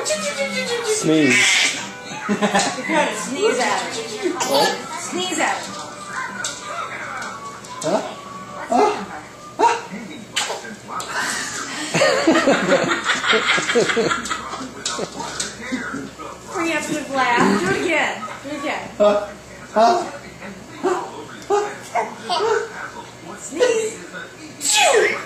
Sneeze. Dakota, sneeze at her. What? Sneeze at her. Huh? Bring up to the laugh. Do it again. Do it again. Sneeze. Choo!